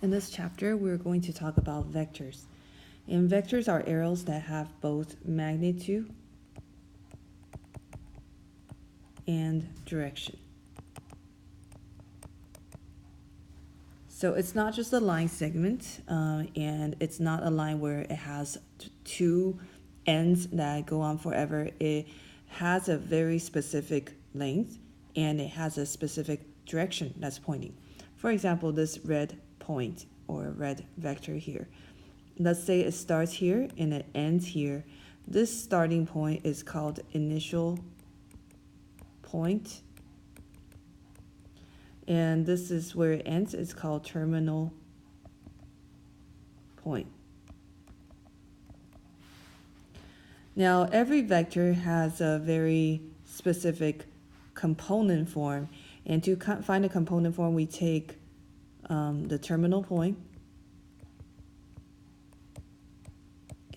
In this chapter, we're going to talk about vectors. And vectors are arrows that have both magnitude and direction. So it's not just a line segment, and it's not a line where it has two ends that go on forever. It has a very specific length, and it has a specific direction that's pointing. For example, this red point or red vector here. Let's say it starts here and it ends here. This starting point is called initial point. And this is where it ends. It's called terminal point. Now, every vector has a very specific component form. And to find a component form, we take the terminal point,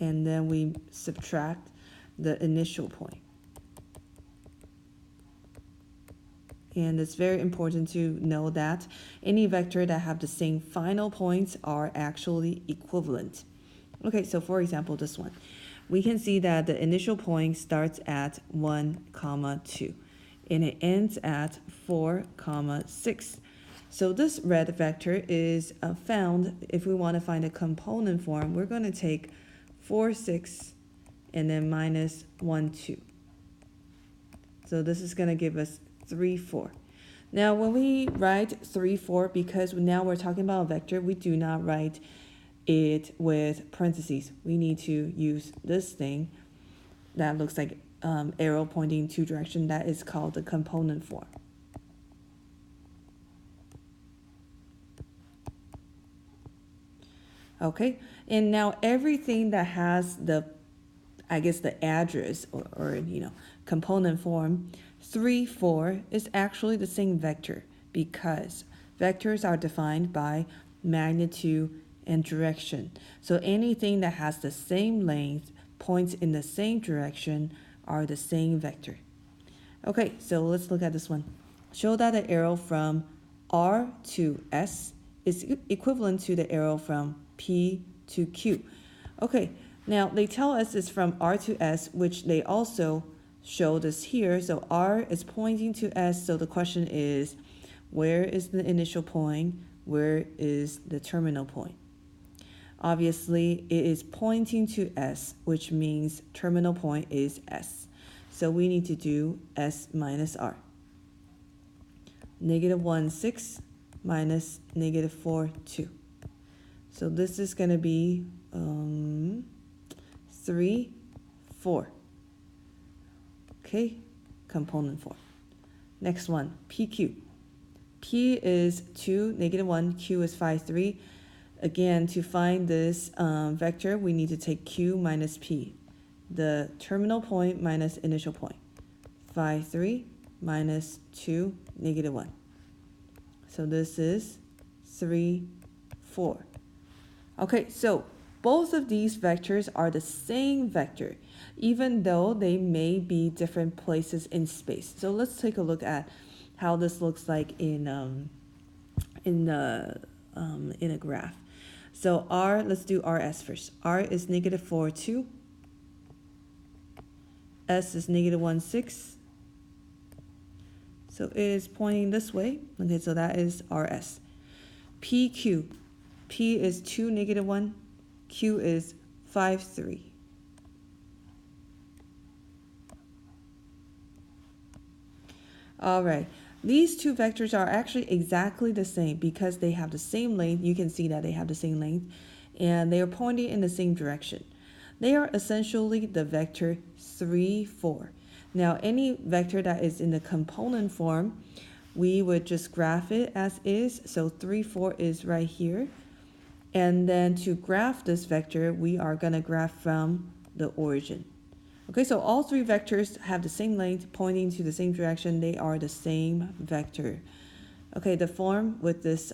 and then we subtract the initial point. And it's very important to know that any vector that have the same final points are actually equivalent. Okay, so for example, this one. We can see that the initial point starts at 1, 2, and it ends at 4, 6. So this red vector is found, if we want to find a component form, we're going to take 4, 6, and then minus 1, 2. So this is going to give us 3, 4. Now, when we write 3, 4, because now we're talking about a vector, we do not write it with parentheses. We need to use this thing that looks like arrow pointing two direction. That is called the component form. Okay, and now everything that has the address or component form 3, 4 is actually the same vector, because vectors are defined by magnitude and direction. So anything that has the same length, points in the same direction, are the same vector. Okay, so let's look at this one. Show that the arrow from R to S is equivalent to the arrow from P to Q. Okay, now they tell us it's from R to S, which they also show this here. So R is pointing to S, so the question is, where is the initial point? Where is the terminal point? Obviously, it is pointing to S, which means terminal point is S. So we need to do S minus R. -1, 6 minus -4, 2. So this is going to be 3, 4. Okay, component form. Next one, PQ. P is 2, -1, Q is 5, 3. Again, to find this vector, we need to take Q minus P, the terminal point minus initial point. 5, 3 minus 2, -1. So this is 3, 4. Okay, so both of these vectors are the same vector, even though they may be different places in space. So let's take a look at how this looks like in a graph. So R, let's do RS first. R is -4, 2. S is -1, 6. So it is pointing this way. Okay, so that is RS. PQ. P is 2, -1. Q is 5, 3. All right. These two vectors are actually exactly the same because they have the same length. You can see that they have the same length, and they are pointing in the same direction. They are essentially the vector 3, 4. Now, any vector that is in the component form, we would just graph it as is. So 3, 4 is right here. And then to graph this vector, we are going to graph from the origin. Okay, so all three vectors have the same length, pointing to the same direction. They are the same vector. Okay, the form with this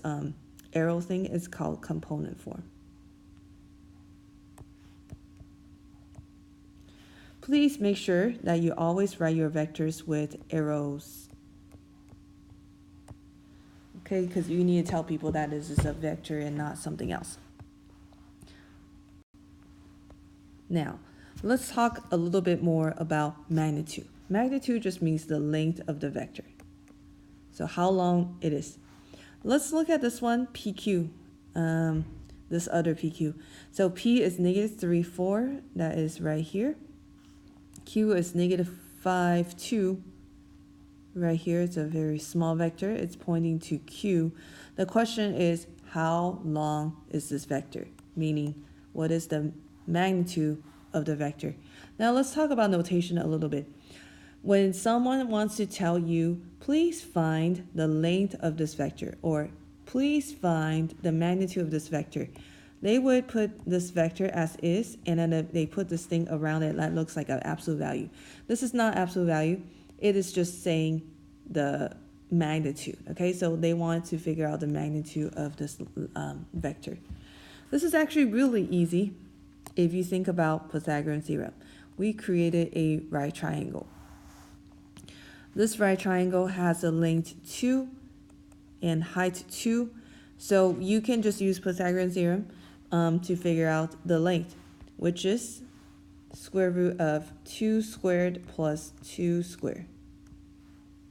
arrow thing is called component form. Please make sure that you always write your vectors with arrows. okay? Because you need to tell people that this is a vector and not something else. Now, let's talk a little bit more about magnitude. Magnitude just means the length of the vector. So how long it is. Let's look at this one, PQ, this other PQ. So P is negative 3, 4, that is right here. Q is negative 5, 2, right here. It's a very small vector. It's pointing to Q. The question is, how long is this vector? Meaning, what is the magnitude of the vector? Now let's talk about notation a little bit. When someone wants to tell you, please find the length of this vector, or please find the magnitude of this vector, they would put this vector as is, and then they put this thing around it that looks like an absolute value. This is not absolute value. It is just saying the magnitude, okay? So they want to figure out the magnitude of this vector. This is actually really easy if you think about Pythagorean theorem. We created a right triangle. This right triangle has a length 2 and height 2. So you can just use Pythagorean theorem to figure out the length, which is square root of 2 squared plus 2 squared,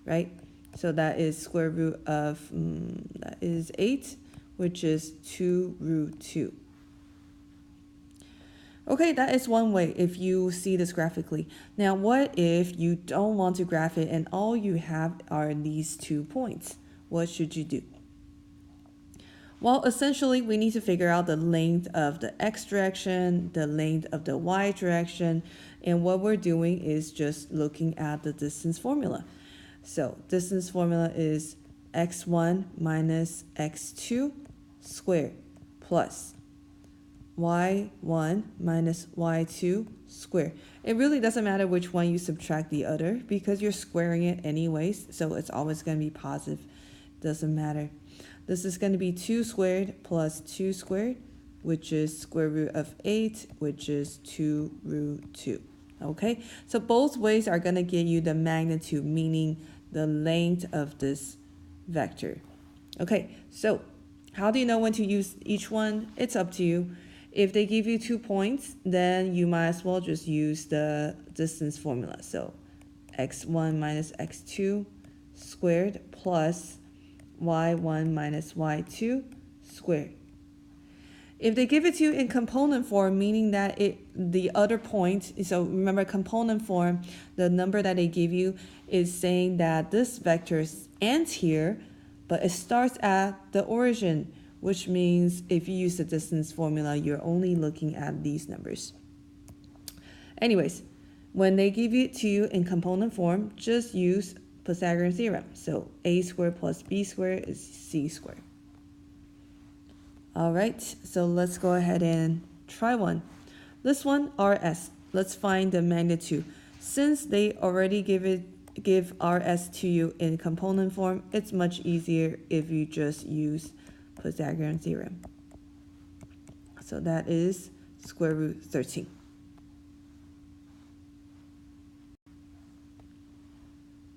right? So that is square root of, that is 8, which is 2 root 2. Okay, that is one way if you see this graphically. Now, what if you don't want to graph it and all you have are these 2 points? What should you do? Well, essentially, we need to figure out the length of the x direction, the length of the y direction, and what we're doing is just looking at the distance formula. So, distance formula is x1 minus x2 squared plus y1 minus y2 squared. It really doesn't matter which one you subtract the other because you're squaring it anyways, so it's always going to be positive. Doesn't matter. This is going to be 2 squared plus 2 squared, which is square root of 8, which is 2 root 2. Okay, so both ways are going to give you the magnitude, meaning the length of this vector. Okay, so how do you know when to use each one? It's up to you. If they give you 2 points, then you might as well just use the distance formula. So x1 minus x2 squared plus y1 minus y2 squared. If they give it to you in component form, meaning that the other point, so remember component form, the number that they give you is saying that this vector ends here, but it starts at the origin, which means if you use the distance formula, you're only looking at these numbers. Anyways, when they give it to you in component form, just use Pythagorean theorem. So a squared plus b squared is c squared. All right, so let's go ahead and try one. This one, RS. Let's find the magnitude. Since they already give RS to you in component form, it's much easier if you just use Pythagorean theorem. So that is square root 13.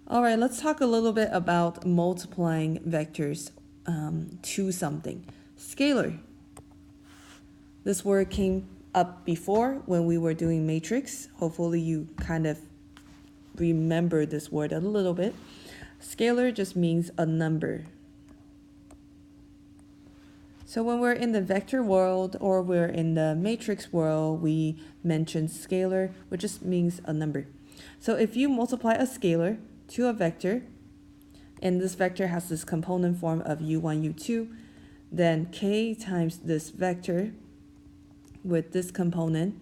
All right, let's talk a little bit about multiplying vectors to something. Scalar. This word came up before when we were doing matrix. Hopefully you kind of remember this word a little bit. Scalar just means a number. So when we're in the vector world or we're in the matrix world, we mention scalar, which just means a number. So if you multiply a scalar to a vector, and this vector has this component form of u1, u2, then k times this vector with this component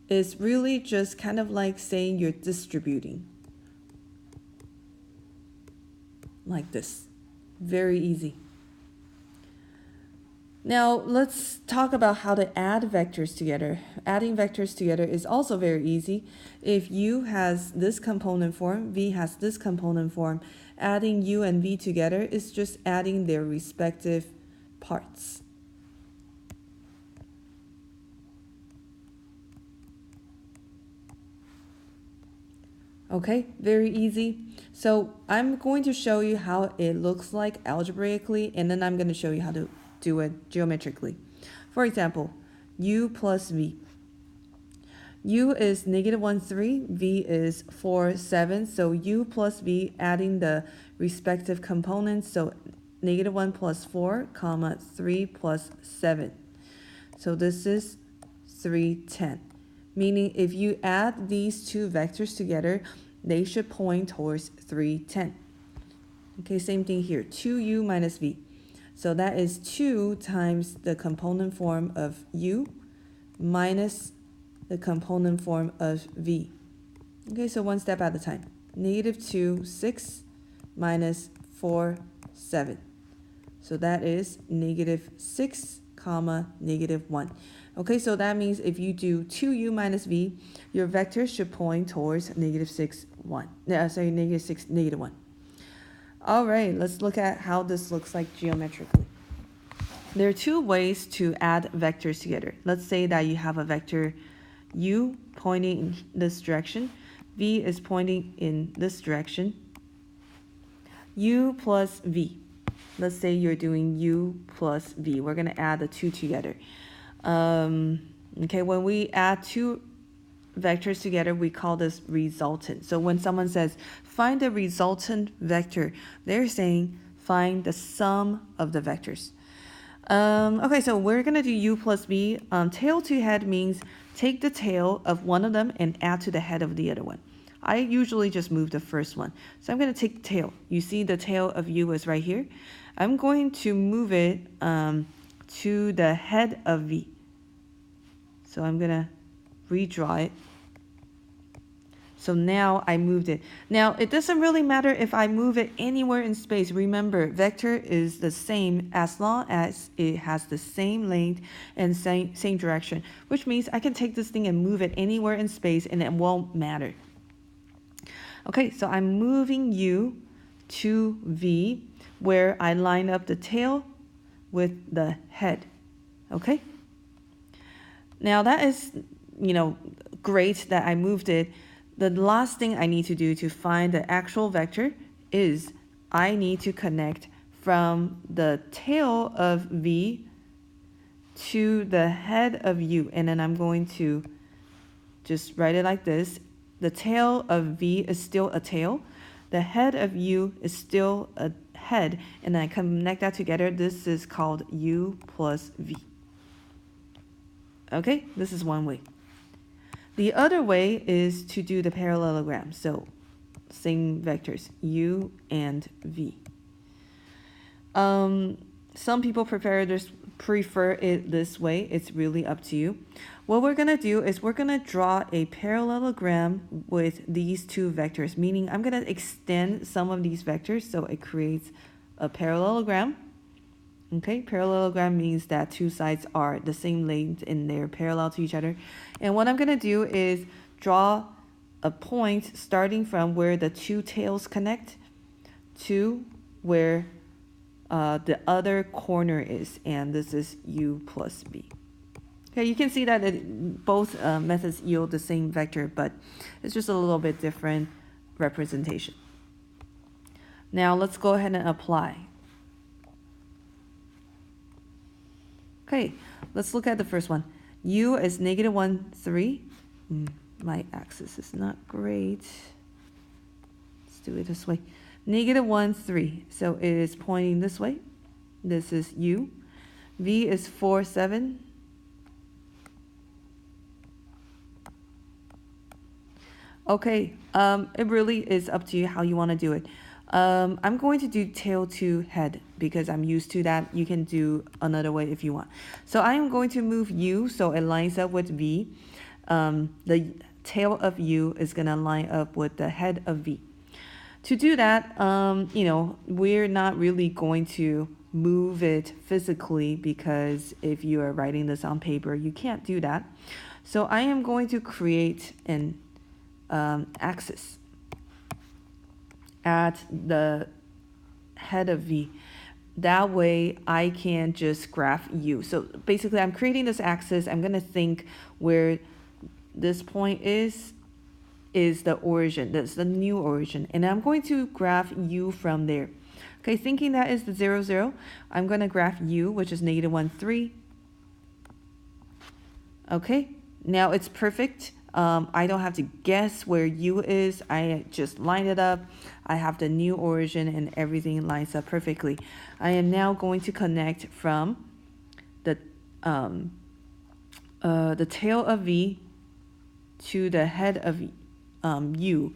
is really just kind of like saying you're distributing. Like this. Very easy. Now let's talk about how to add vectors together. Adding vectors together is also very easy. If u has this component form, v has this component form, adding u and v together is just adding their respective parts. Okay, very easy. So I'm going to show you how it looks like algebraically, and then I'm going to show you how to do it geometrically. For example, u plus v. U is -1, 3, v is 4, 7. So u plus v, adding the respective components. So -1 plus 4, comma, 3 plus 7. So this is 3, 10. Meaning if you add these two vectors together, they should point towards 3, 10. Okay, same thing here, 2u minus v. So that is 2 times the component form of u minus the component form of v. Okay, so one step at a time. -2, 6 minus 4, 7. So that is -6, comma, -1. Okay, so that means if you do 2u minus v, your vector should point towards -6, 1. -6, -1. All right, let's look at how this looks like geometrically. There are two ways to add vectors together. Let's say that you have a vector u pointing in this direction, v is pointing in this direction. U plus v. Let's say you're doing u plus v. We're going to add the two together. Okay, when we add two vectors together, we call this resultant. So when someone says, find the resultant vector, they're saying, find the sum of the vectors. Okay, so we're going to do u plus v. Tail to head means take the tail of one of them and add to the head of the other one. I usually just move the first one. So I'm going to take the tail. You see the tail of u is right here. I'm going to move it to the head of v. So I'm going to redraw it. So now I moved it. Now, it doesn't really matter if I move it anywhere in space. Remember, vector is the same as long as it has the same length and same direction, which means I can take this thing and move it anywhere in space and it won't matter. Okay, so I'm moving u to v, where I line up the tail with the head. Okay? Now that is, great that I moved it. The last thing I need to do to find the actual vector is I need to connect from the tail of v to the head of u. And then I'm going to just write it like this. The tail of v is still a tail. The head of u is still a head. And then I connect that together. This is called u plus v. Okay, this is one way. The other way is to do the parallelogram. So same vectors, u and v. Some people prefer it this way. It's really up to you. What we're going to do is we're going to draw a parallelogram with these two vectors, meaning I'm going to extend some of these vectors so it creates a parallelogram. Okay, parallelogram means that two sides are the same length and they're parallel to each other. And what I'm going to do is draw a point starting from where the two tails connect to where the other corner is. And this is u plus v. Okay, you can see that both methods yield the same vector, but it's just a little bit different representation. Now let's go ahead and apply. Okay, let's look at the first one. U is -1, 3. My axis is not great. Let's do it this way. -1, 3. So it is pointing this way. This is u. V is 4, 7. Okay, it really is up to you how you want to do it. I'm going to do tail to head because I'm used to that. You can do another way if you want. So I am going to move u so it lines up with v. The tail of u is going to line up with the head of v. To do that, we're not really going to move it physically because if you are writing this on paper, you can't do that. So I am going to create an axis at the head of v. That way I can just graph u. So basically I'm creating this axis. I'm going to think where this point is is the origin. That's the new origin. And I'm going to graph u from there. Okay, thinking that is the 0, 0, I'm going to graph u, which is negative 1, 3. Okay, now it's perfect. I don't have to guess where u is. I just line it up. I have the new origin and everything lines up perfectly. I am now going to connect from the tail of v to the head of u,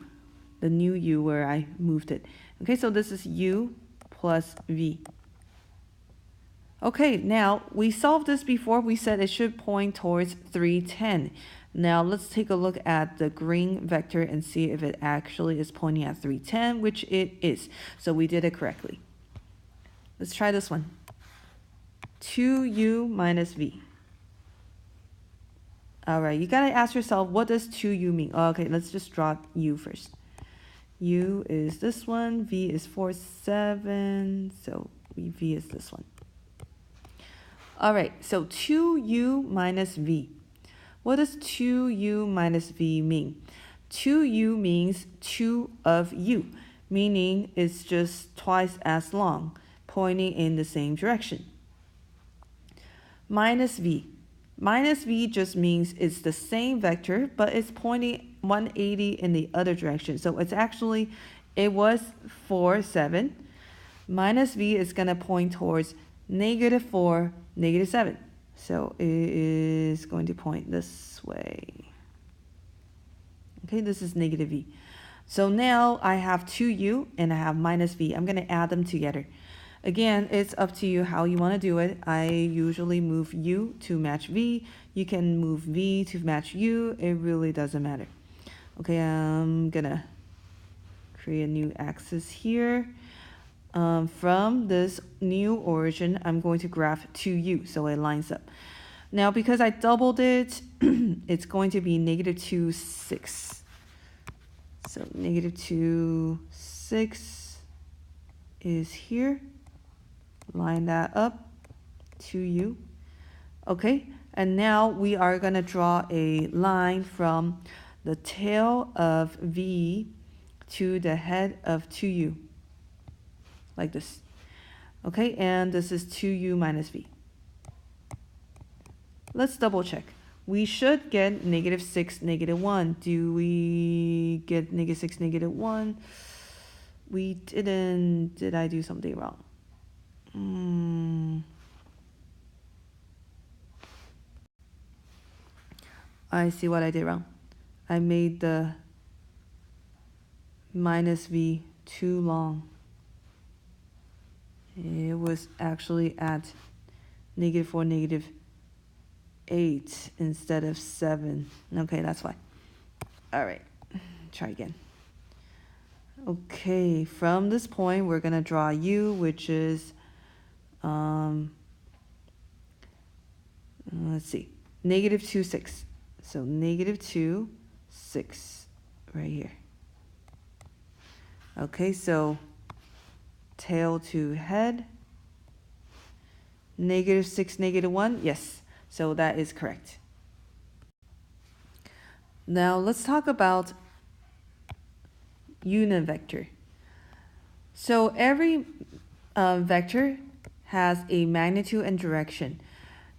the new u where I moved it. Okay, so this is u plus v. Okay, now we solved this before. We said it should point towards 310. Now let's take a look at the green vector and see if it actually is pointing at 310, which it is. So we did it correctly. Let's try this one. 2u minus v. All right, you gotta ask yourself, what does 2u mean? Oh, okay, let's just draw u first. U is this one, v is 4, 7, so v is this one. All right, so 2u minus v. What does 2u minus v mean? 2u means 2 of u, meaning it's just twice as long, pointing in the same direction. Minus v. Minus v just means it's the same vector, but it's pointing 180 in the other direction. So it's actually, it was 4, 7. Minus v is going to point towards negative 4, negative 7. So it is going to point this way. Okay, this is negative v. So now I have 2u and I have minus v. I'm going to add them together. Again, it's up to you how you want to do it. I usually move u to match v. You can move v to match u. It really doesn't matter. Okay, I'm going to create a new axis here. From this new origin, I'm going to graph 2u, so it lines up. Now, because I doubled it, it's going to be negative 2, 6. So negative 2, 6 is here. Line that up, 2u. Okay, and now we are going to draw a line from the tail of v to the head of 2u. Like this. Okay, and this is 2u minus v. Let's double check. We should get negative 6, negative 1. Do we get negative 6, negative 1? We didn't. Did I do something wrong? I see what I did wrong. I made the minus v too long. It was actually at negative 4, negative 8 instead of 7. Okay, that's why. All right, try again. Okay, from this point, we're going to draw u, which is, let's see, negative 2, 6. So negative 2, 6 right here. Okay, so tail to head, negative 6, negative 1, yes, so that is correct. Now let's talk about unit vector. So every vector has a magnitude and direction.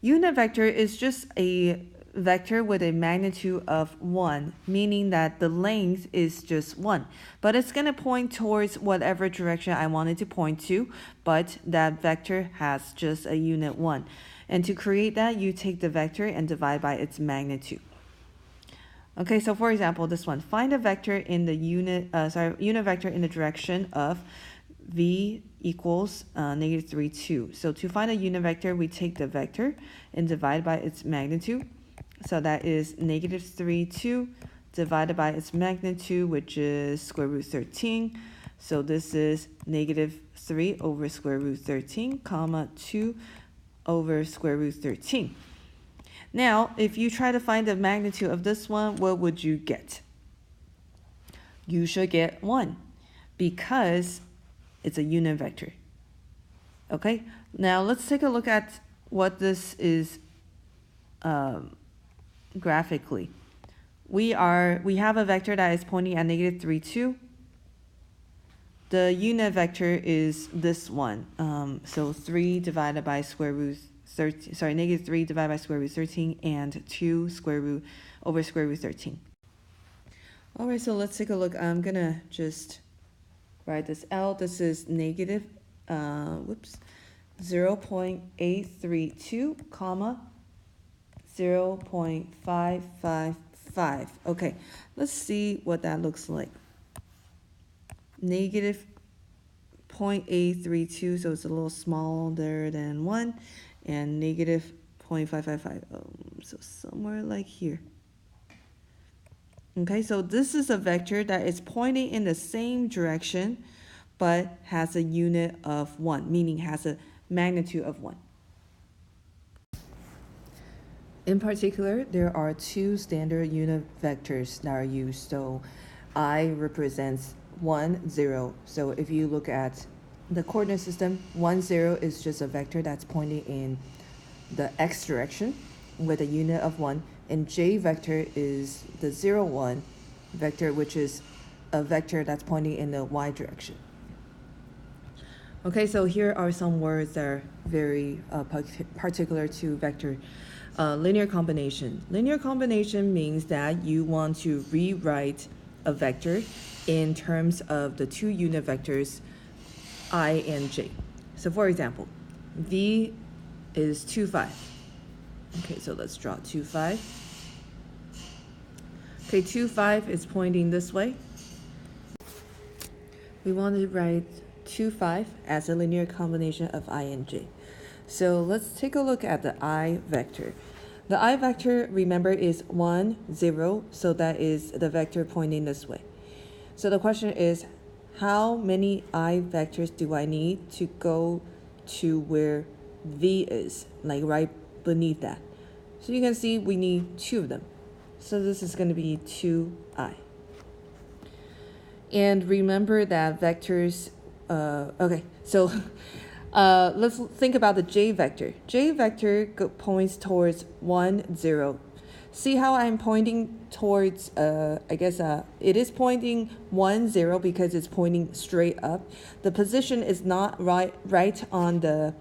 Unit vector is just a vector with a magnitude of 1, meaning that the length is just 1. But it's going to point towards whatever direction I want it to point to, but that vector has just a unit 1. And to create that, you take the vector and divide by its magnitude. Okay, so for example, this one, find a vector in the unit vector in the direction of v equals negative 3, 2. So to find a unit vector, we take the vector and divide by its magnitude. So that is negative 3, 2 divided by its magnitude, which is square root 13. So this is negative 3 over square root 13, comma 2 over square root 13. Now, if you try to find the magnitude of this one, what would you get? You should get 1 because it's a unit vector. Okay, now let's take a look at what this is graphically. we have a vector that is pointing at negative 3, 2. The unit vector is this one. So 3 divided by square root 13, sorry, negative 3 divided by square root 13, and 2 square root over square root 13. All right, so let's take a look. I'm gonna just write this out. This is negative, 0.832, comma, 0.555. Okay, let's see what that looks like. Negative 0.832, so it's a little smaller than 1, and negative 0.555, so somewhere like here. Okay, so this is a vector that is pointing in the same direction, but has a unit of 1, meaning has a magnitude of 1. In particular, there are two standard unit vectors that are used. So I represents 1, 0. So if you look at the coordinate system, 1, 0 is just a vector that's pointing in the x direction with a unit of 1. And j vector is the 0, 1 vector, which is a vector that's pointing in the y direction. Okay, so here are some words that are very particular to vector. Linear combination. Linear combination means that you want to rewrite a vector in terms of the two unit vectors I and j. So for example, v is 2, 5. Okay, so let's draw 2, 5. Okay, 2, 5 is pointing this way. We want to write 2, 5 as a linear combination of I and j. So let's take a look at the I vector. The I vector, remember, is 1, 0, so that is the vector pointing this way. So the question is, how many I vectors do I need to go to where v is, like right beneath that? So you can see we need 2 of them. So this is going to be 2i. And remember that vectors, okay, so let's think about the j vector. J vector points towards 1, 0. See how I'm pointing towards, it is pointing 1, 0 because it's pointing straight up. The position is not right on the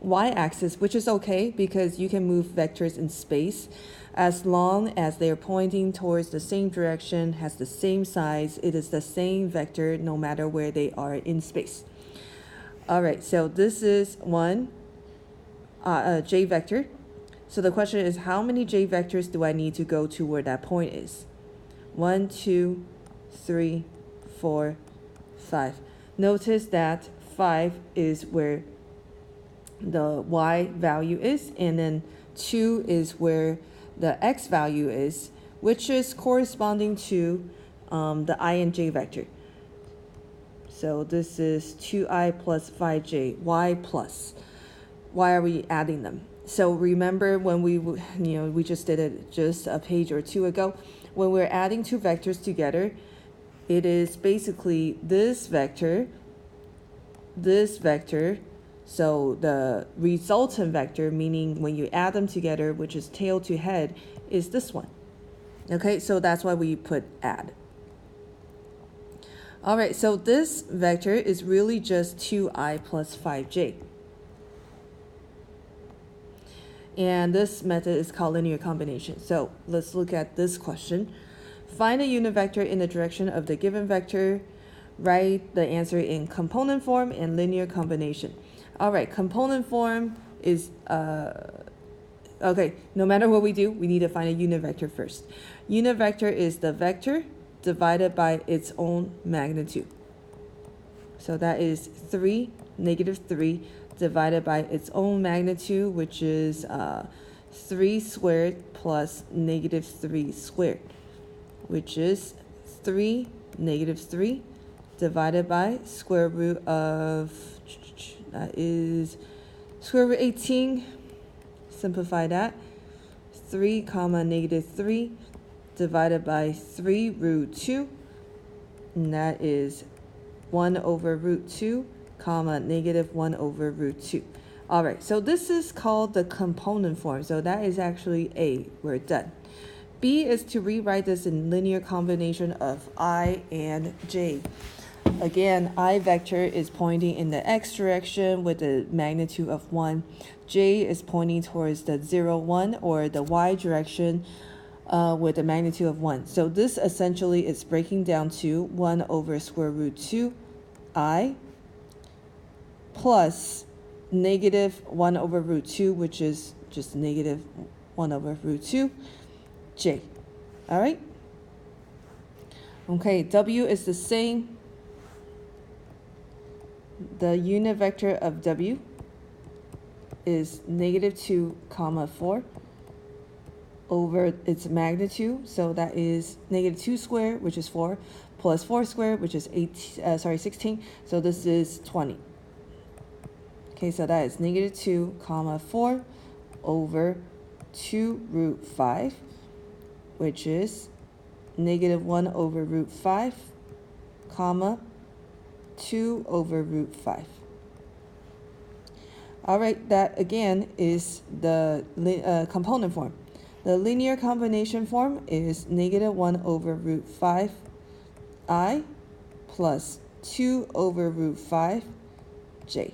y-axis, which is okay because you can move vectors in space. As long as they're pointing towards the same direction, has the same size, it is the same vector no matter where they are in space. All right, so this is one j vector. So the question is, how many j vectors do I need to go to where that point is? 1, 2, 3, 4, 5. Notice that 5 is where the y value is, and then 2 is where the x value is, which is corresponding to the I and j vector. So this is 2i plus 5j, y plus. Why are we adding them? So remember when we just did it just a page or two ago, when we're adding two vectors together, it is basically this vector, so the resultant vector, meaning when you add them together, which is tail to head, is this one. Okay, so that's why we put add. All right, so this vector is really just 2i plus 5j. And this method is called linear combination. So let's look at this question. Find a unit vector in the direction of the given vector. Write the answer in component form and linear combination. All right, component form is, okay, no matter what we do, we need to find a unit vector first. Unit vector is the vector divided by its own magnitude. So that is 3, negative 3, divided by its own magnitude, which is 3 squared plus negative 3 squared, which is 3, negative 3, divided by square root of, that is square root 18, simplify that, 3 comma negative 3, divided by 3 root 2, and that is 1 over root 2, comma negative 1 over root 2. All right, so this is called the component form. So that is actually A. We're done. B is to rewrite this in linear combination of I and j. Again, I vector is pointing in the x direction with a magnitude of 1. J is pointing towards the 0, 1, or the y direction with a magnitude of 1. So this essentially is breaking down to 1 over square root 2 I plus negative 1 over root 2, which is just negative 1 over root 2 j. All right? Okay, W is the same. The unit vector of W is negative 2 comma 4 over its magnitude. So that is negative 2 squared, which is 4, plus 4 squared, which is 16. So this is 20. Okay, so that is negative 2 comma 4 over 2 root 5, which is negative 1 over root 5, comma 2 over root 5. All right, that again is the component form. The linear combination form is negative 1 over root 5 I plus 2 over root 5 j.